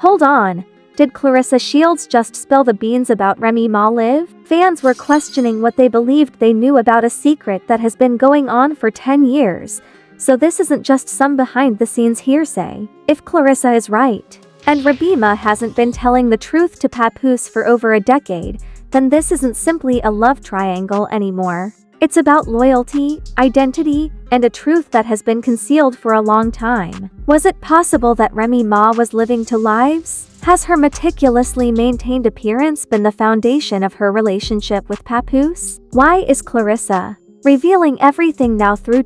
Hold on. Did Claressa Shields just spill the beans about Remy Ma live? Fans were questioning what they believed they knew about a secret that has been going on for 10 years. So this isn't just some behind-the-scenes hearsay. If Claressa is right, and Remy Ma hasn't been telling the truth to Papoose for over a decade, then this isn't simply a love triangle anymore. It's about loyalty, identity, and a truth that has been concealed for a long time. Was it possible that Remy Ma was living two lives? Has her meticulously maintained appearance been the foundation of her relationship with Papoose? Why is Claressa revealing everything now through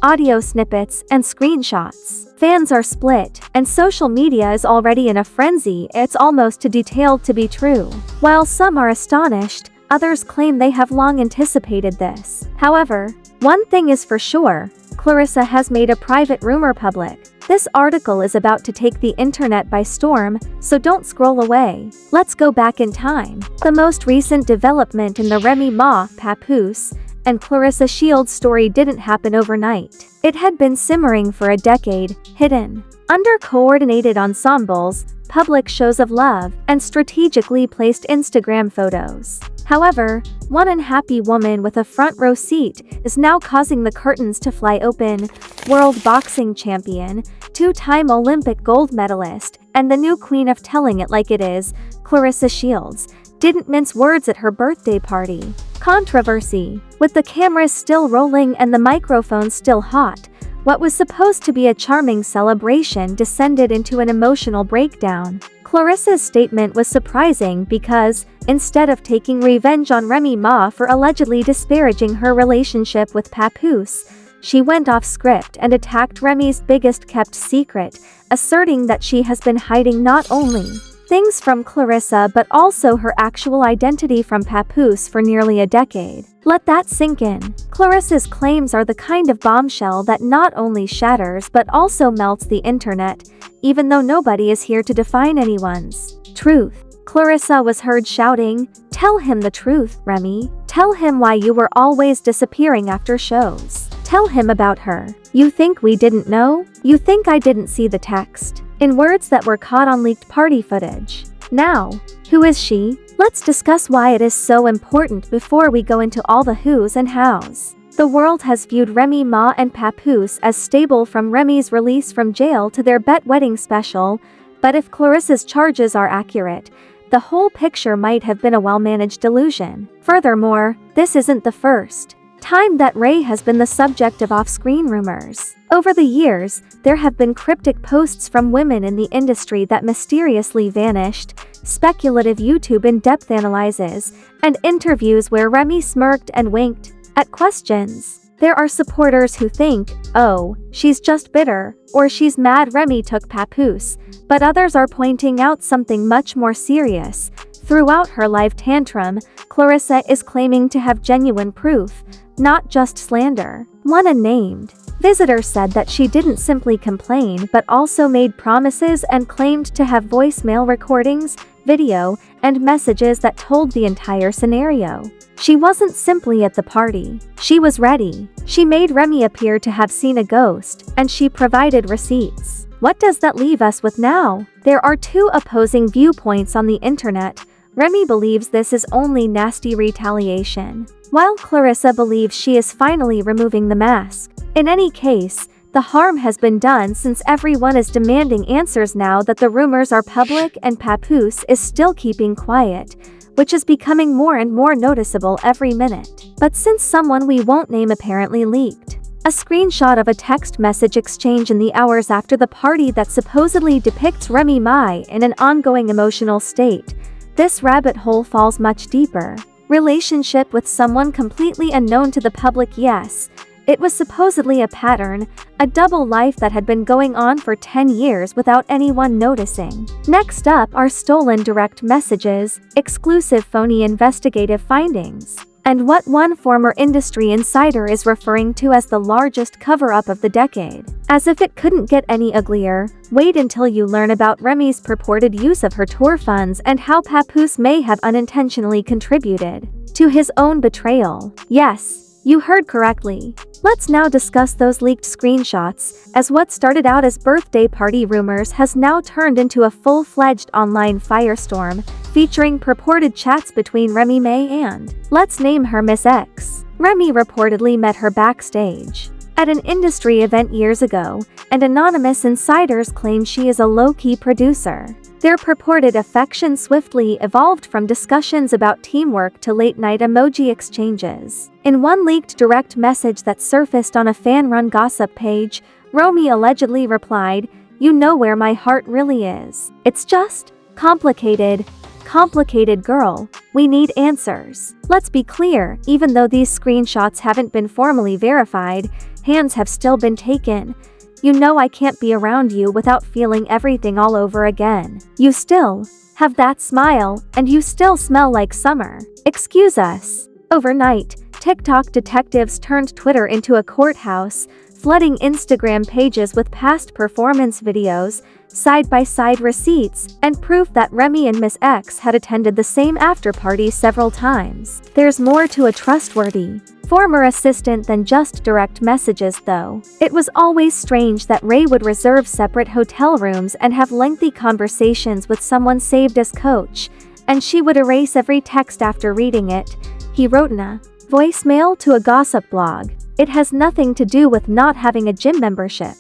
audio snippets and screenshots? Fans are split, and social media is already in a frenzy. It's almost too detailed to be true. While some are astonished, others claim they have long anticipated this. However, one thing is for sure, Claressa has made a private rumor public. This article is about to take the internet by storm, so don't scroll away. Let's go back in time. The most recent development in the Remy Ma, Papoose, and Claressa Shields story didn't happen overnight. It had been simmering for a decade, hidden under coordinated ensembles, public shows of love, and strategically placed Instagram photos. However, one unhappy woman with a front row seat is now causing the curtains to fly open. World boxing champion, two-time Olympic gold medalist, and the new queen of telling it like it is, Claressa Shields, didn't mince words at her birthday party. Controversy. With the cameras still rolling and the microphone still hot, what was supposed to be a charming celebration descended into an emotional breakdown. Claressa's statement was surprising because, instead of taking revenge on Remy Ma for allegedly disparaging her relationship with Papoose, she went off script and attacked Remy's biggest kept secret, asserting that she has been hiding not only things from Claressa but also her actual identity from Papoose for nearly a decade. Let that sink in. Claressa's claims are the kind of bombshell that not only shatters but also melts the internet, even though nobody is here to define anyone's truth. Claressa was heard shouting, "Tell him the truth, Remy. Tell him why you were always disappearing after shows. Tell him about her. You think we didn't know? You think I didn't see the text?" In words that were caught on leaked party footage. Now, who is she? Let's discuss why it is so important before we go into all the who's and how's. The world has viewed Remy Ma and Papoose as stable from Remy's release from jail to their Bet wedding special, but if Claressa's charges are accurate, the whole picture might have been a well-managed delusion. Furthermore, this isn't the first time that Ray has been the subject of off-screen rumors. Over the years, there have been cryptic posts from women in the industry that mysteriously vanished, speculative YouTube in-depth analyses, and interviews where Remy smirked and winked at questions. There are supporters who think, oh, she's just bitter, or she's mad Remy took Papoose, but others are pointing out something much more serious. Throughout her live tantrum, Claressa is claiming to have genuine proof, not just slander. One unnamed visitor said that she didn't simply complain but also made promises and claimed to have voicemail recordings, video, and messages that told the entire scenario. She wasn't simply at the party. She was ready. She made Remy appear to have seen a ghost, and she provided receipts. What does that leave us with now? There are two opposing viewpoints on the internet. Remy believes this is only nasty retaliation, while Claressa believes she is finally removing the mask. In any case, the harm has been done since everyone is demanding answers now that the rumors are public and Papoose is still keeping quiet, which is becoming more and more noticeable every minute. But since someone we won't name apparently leaked a screenshot of a text message exchange in the hours after the party that supposedly depicts Remy Ma in an ongoing emotional state, this rabbit hole falls much deeper. Relationship with someone completely unknown to the public. Yes, it was supposedly a pattern, a double life that had been going on for 10 years without anyone noticing. Next up are stolen direct messages, exclusive phony investigative findings, and what one former industry insider is referring to as the largest cover-up of the decade. As if it couldn't get any uglier, wait until you learn about Remy's purported use of her tour funds and how Papoose may have unintentionally contributed to his own betrayal. Yes, You heard correctly. Let's now discuss those leaked screenshots, as what started out as birthday party rumors has now turned into a full-fledged online firestorm, featuring purported chats between Remy Ma and, let's name her Miss X. Remy reportedly met her backstage at an industry event years ago, and anonymous insiders claim she is a low-key producer. Their purported affection swiftly evolved from discussions about teamwork to late-night emoji exchanges. In one leaked direct message that surfaced on a fan-run gossip page, Remy allegedly replied, "You know where my heart really is. It's just complicated. Complicated girl. We need answers." Let's be clear, even though these screenshots haven't been formally verified, hands have still been taken. You know I can't be around you without feeling everything all over again. You still have that smile, and you still smell like summer. Excuse us. Overnight, TikTok detectives turned Twitter into a courthouse, flooding Instagram pages with past performance videos, side-by-side receipts, and proof that Remy and Miss X had attended the same after-party several times. There's more to a trustworthy former assistant than just direct messages though. It was always strange that Ray would reserve separate hotel rooms and have lengthy conversations with someone saved as coach, and she would erase every text after reading it, he wrote in a voicemail to a gossip blog. It has nothing to do with not having a gym membership.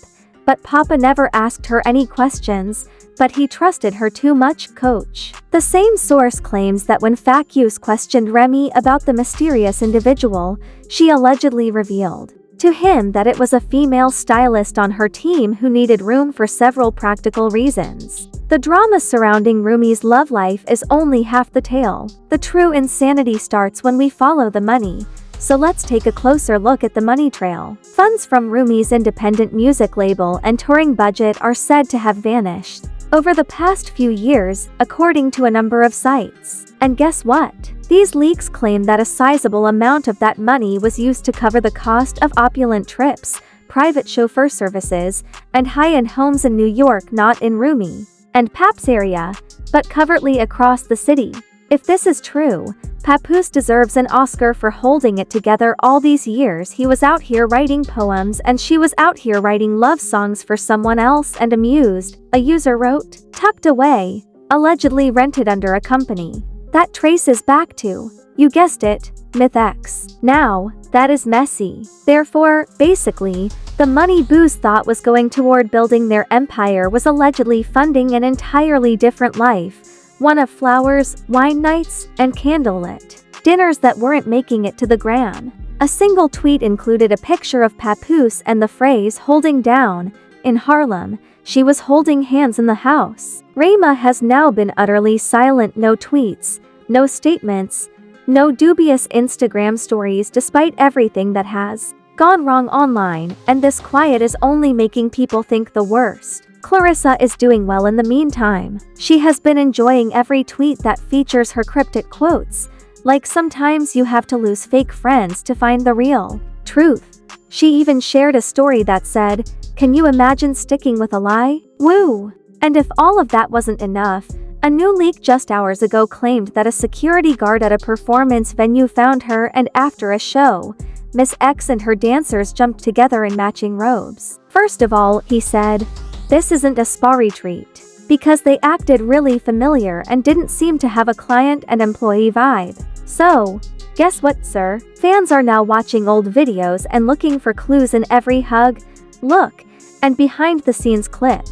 But Papa never asked her any questions, but he trusted her too much, coach. The same source claims that when Papoose questioned Remy about the mysterious individual, she allegedly revealed to him that it was a female stylist on her team who needed room for several practical reasons. The drama surrounding Remy's love life is only half the tale. The true insanity starts when we follow the money. So let's take a closer look at the money trail. Funds from Remy's independent music label and touring budget are said to have vanished over the past few years, according to a number of sites. And guess what? These leaks claim that a sizable amount of that money was used to cover the cost of opulent trips, private chauffeur services, and high-end homes in New York, not in Remy and Pap's area, but covertly across the city. If this is true, Papoose deserves an Oscar for holding it together all these years. He was out here writing poems and she was out here writing love songs for someone else and amused, a user wrote, tucked away, allegedly rented under a company. That traces back to, you guessed it, Miss X. Now, that is messy. Therefore, basically, the money Booze thought was going toward building their empire was allegedly funding an entirely different life. One of flowers, wine nights, and candlelit dinners that weren't making it to the gram. A single tweet included a picture of Papoose and the phrase "holding down." In Harlem, she was holding hands in the house. Remy Ma has now been utterly silent. No tweets, no statements, no dubious Instagram stories despite everything that has gone wrong online, and this quiet is only making people think the worst. Claressa is doing well in the meantime. She has been enjoying every tweet that features her cryptic quotes, like sometimes you have to lose fake friends to find the real truth. She even shared a story that said, "Can you imagine sticking with a lie? Woo!" And if all of that wasn't enough, a new leak just hours ago claimed that a security guard at a performance venue found her, and after a show, Miss X and her dancers jumped together in matching robes. First of all, he said, this isn't a spa retreat, because they acted really familiar and didn't seem to have a client and employee vibe. So, guess what, sir? Fans are now watching old videos and looking for clues in every hug, look, and behind-the-scenes clip.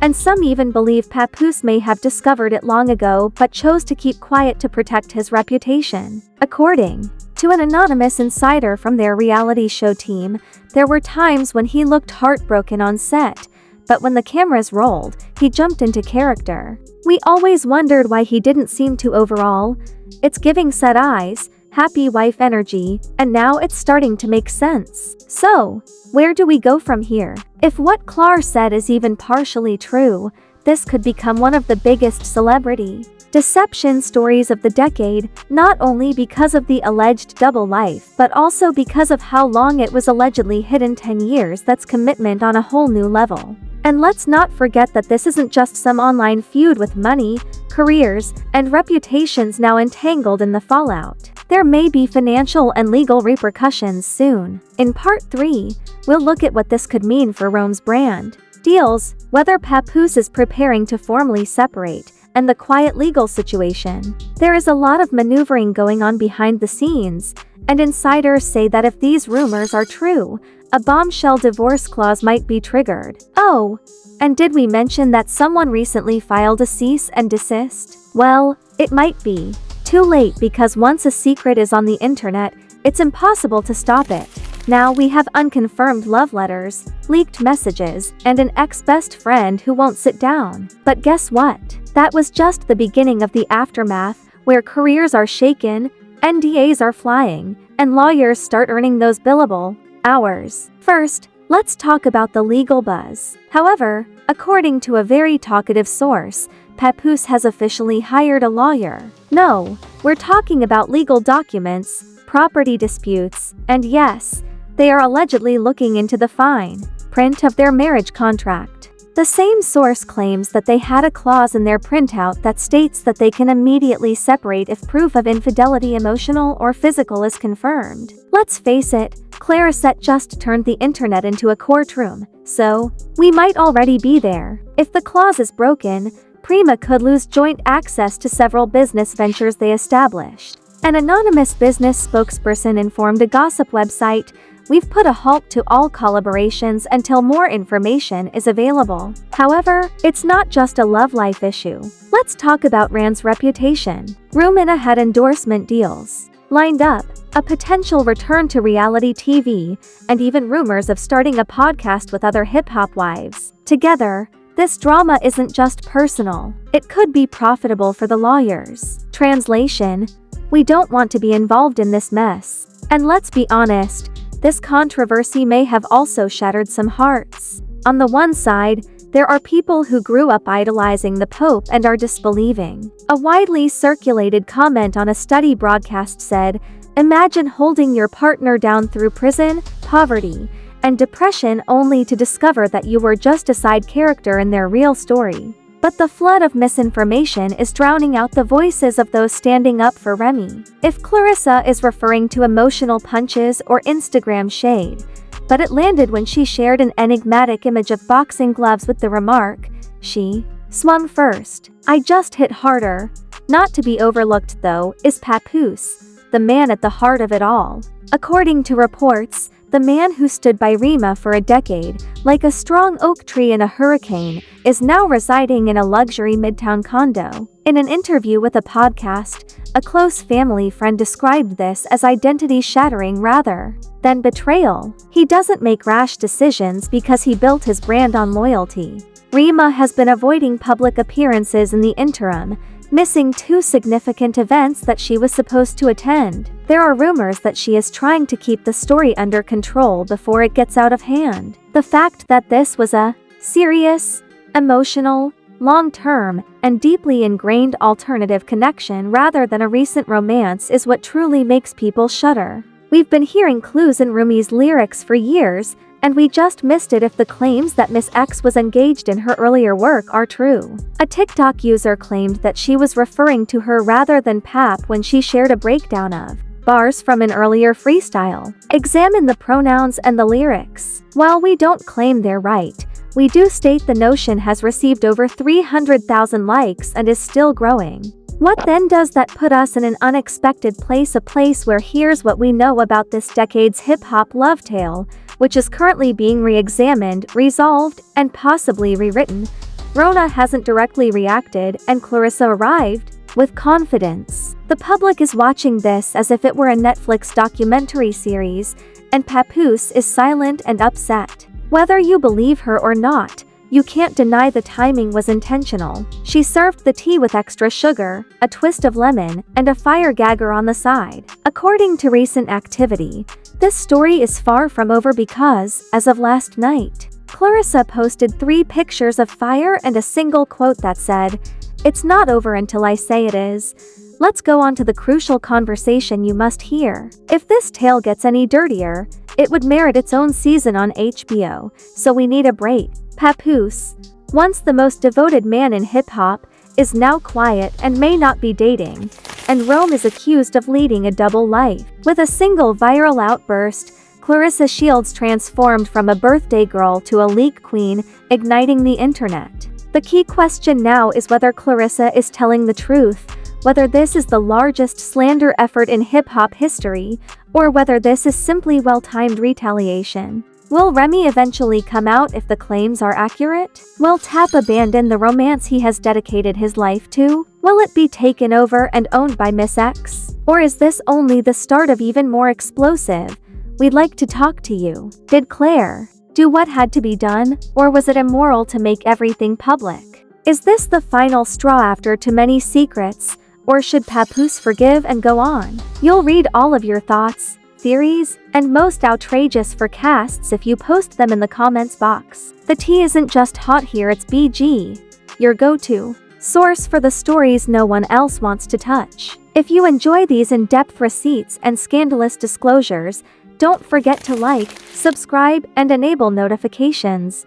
And some even believe Papoose may have discovered it long ago but chose to keep quiet to protect his reputation. According to an anonymous insider from their reality show team, there were times when he looked heartbroken on set, but when the cameras rolled, he jumped into character. We always wondered why he didn't seem to overall. It's giving sad eyes, happy wife energy, and now it's starting to make sense. So, where do we go from here? If what Claressa said is even partially true, this could become one of the biggest celebrity deception stories of the decade, not only because of the alleged double life but also because of how long it was allegedly hidden. 10 years, that's commitment on a whole new level. And let's not forget that this isn't just some online feud with money. careers, and reputations now entangled in the fallout. There may be financial and legal repercussions soon. In Part 3, we'll look at what this could mean for Rome's brand deals, whether Papoose is preparing to formally separate, and the quiet legal situation. There is a lot of maneuvering going on behind the scenes, and insiders say that if these rumors are true, a bombshell divorce clause might be triggered. Oh, and did we mention that someone recently filed a cease and desist? Well, it might be too late because once a secret is on the internet, it's impossible to stop it. Now we have unconfirmed love letters, leaked messages, and an ex-best friend who won't sit down. But guess what? That was just the beginning of the aftermath, where careers are shaken, NDAs are flying, and lawyers start earning those billable hours. First, let's talk about the legal buzz. However, according to a very talkative source, Papoose has officially hired a lawyer. No, we're talking about legal documents, property disputes, and yes, they are allegedly looking into the fine print of their marriage contract. The same source claims that they had a clause in their printout that states that they can immediately separate if proof of infidelity, emotional or physical, is confirmed. Let's face it, Claressa just turned the internet into a courtroom, so we might already be there. If the clause is broken, Remy could lose joint access to several business ventures they established. An anonymous business spokesperson informed a gossip website, "We've put a halt to all collaborations until more information is available." However, it's not just a love life issue. Let's talk about Rand's reputation. Remy Ma had endorsement deals lined up, a potential return to reality TV, and even rumors of starting a podcast with other hip-hop wives. Together, this drama isn't just personal, it could be profitable for the lawyers. Translation: we don't want to be involved in this mess. And let's be honest, this controversy may have also shattered some hearts. On the one side, there are people who grew up idolizing the Pope and are disbelieving. A widely circulated comment on a study broadcast said, "Imagine holding your partner down through prison, poverty, and depression only to discover that you were just a side character in their real story." But the flood of misinformation is drowning out the voices of those standing up for Remy. If Claressa is referring to emotional punches or Instagram shade, but it landed when she shared an enigmatic image of boxing gloves with the remark, "She swung first. I just hit harder." Not to be overlooked, though, is Papoose, the man at the heart of it all. According to reports, the man who stood by Remy Ma for a decade, like a strong oak tree in a hurricane, is now residing in a luxury midtown condo. In an interview with a podcast, a close family friend described this as identity-shattering rather than betrayal. He doesn't make rash decisions because he built his brand on loyalty. Remy Ma has been avoiding public appearances in the interim, missing 2 significant events that she was supposed to attend. There are rumors that she is trying to keep the story under control before it gets out of hand. The fact that this was a serious, emotional, long-term, and deeply ingrained alternative connection rather than a recent romance is what truly makes people shudder. We've been hearing clues in Remy's lyrics for years, and we just missed it if the claims that Miss X was engaged in her earlier work are true. A TikTok user claimed that she was referring to her rather than Pap when she shared a breakdown of bars from an earlier freestyle. Examine the pronouns and the lyrics. While we don't claim they're right, we do state the notion has received over 300,000 likes and is still growing. What then does that put us in an unexpected place, a place where here's what we know about this decade's hip-hop love tale, which is currently being re-examined, resolved, and possibly rewritten. Rona hasn't directly reacted, and Claressa arrived with confidence. The public is watching this as if it were a Netflix documentary series, and Papoose is silent and upset. Whether you believe her or not, you can't deny the timing was intentional. She served the tea with extra sugar, a twist of lemon, and a fire gagger on the side. According to recent activity, this story is far from over because, as of last night, Claressa posted 3 pictures of fire and a single quote that said, "It's not over until I say it is." Let's go on to the crucial conversation you must hear. If this tale gets any dirtier, it would merit its own season on HBO, so we need a break. Papoose, once the most devoted man in hip-hop, is now quiet and may not be dating, and Rome is accused of leading a double life. With a single viral outburst, Claressa Shields transformed from a birthday girl to a leak queen, igniting the internet. The key question now is whether Claressa is telling the truth, whether this is the largest slander effort in hip-hop history, or whether this is simply well-timed retaliation. Will Remy eventually come out if the claims are accurate? Will Tap abandon the romance he has dedicated his life to? Will it be taken over and owned by Miss X? Or is this only the start of even more explosive? We'd like to talk to you. Did Claire do what had to be done, or was it immoral to make everything public? Is this the final straw after too many secrets, or should Papoose forgive and go on? You'll read all of your thoughts, theories, and most outrageous forecasts if you post them in the comments box. The tea isn't just hot here, it's BG, your go-to source for the stories no one else wants to touch. If you enjoy these in-depth receipts and scandalous disclosures, don't forget to like, subscribe, and enable notifications.